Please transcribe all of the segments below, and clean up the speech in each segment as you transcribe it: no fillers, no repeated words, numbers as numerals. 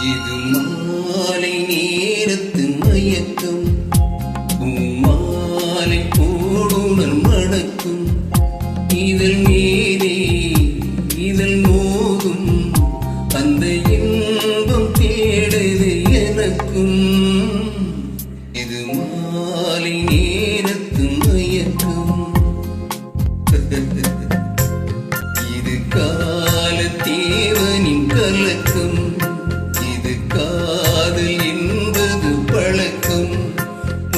இது மாலை நேரத்து மயக்கம், பூமாலை போடுணர் மணக்கும், இதழ் மீதே இதழ் மோதும் அந்த இன்பம் தேடுது எனக்கும். இது மாலை நேரத்து மயக்கம், இது கால தேவனின் கலக்கம், இது காதல் என்பது பழக்கம்.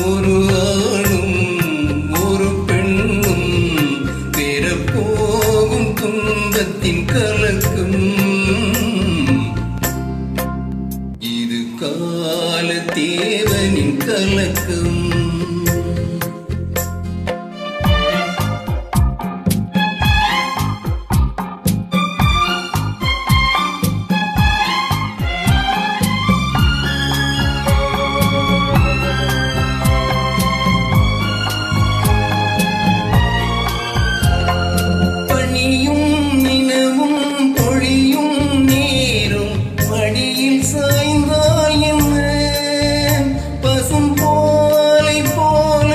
ஒரு ஆணும் ஒரு பெண்ணும் பெறப்போகும் துன்பத்தின் கலக்கம். இது கால தேவனின் கலக்கம். சாய்ந்தால் என்ன பசும் போலை போல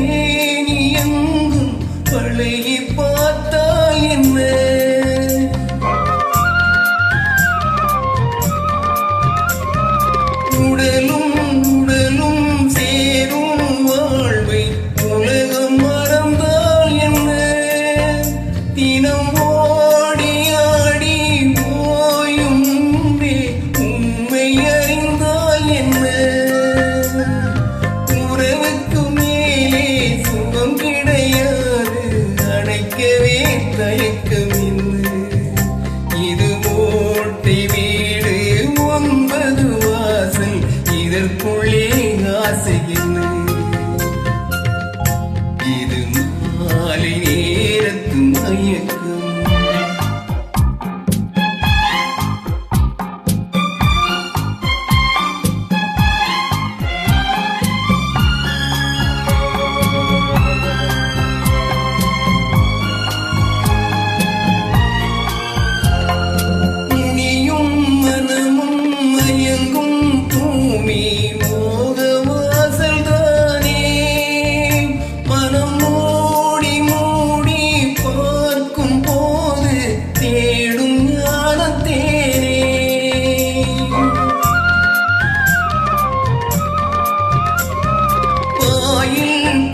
மேனி எங்கும் பழகி பார்த்தால் என்ன. உடலும் உடலும் சேரும் வாழ்வை உலகம் மறந்தால் என்ன. தினம் ஓடி ஆடி ஓயும் உண்மை அறிந்தால் என்ன. உறவுக்கு மேலே சுகம் கிடையாது, அடைக்கவே தயக்கம் என்ன. இது ஓட்டை வீடு 9 வாசல், இதற்குள்ளே ஆசை என்ன. இது மாலை நேரத்து மயக்கம்.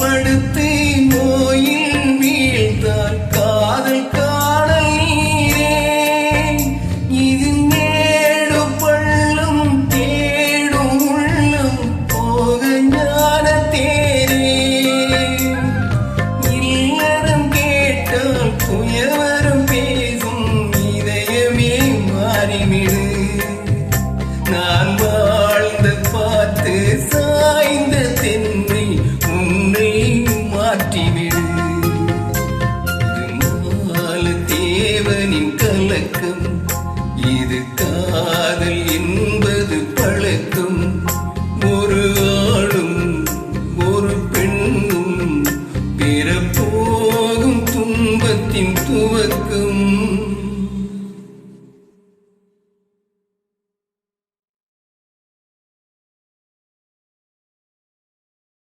படுத்து நோயில் வீழ்ந்தால் காதல் காணல் நீரே. இது நேடு பள்ளம் தேடும் உள்ளம் போக ஞான தேரே. இல்லறம் கேட்டால் புயவரம் பேசும் இதயமே மாறிவிடு. நான் வாழ்ந்த பார்த்து சாய்ந்த தென்னை உன்னை மாற்றிவிடு. இது மால தேவனின் கலக்கம், இது காதல் என்பது பழக்கம். ஒரு ஆளும் ஒரு பெண்ணும் பெறப்போகும் துன்பத்தின் துவக்கம்.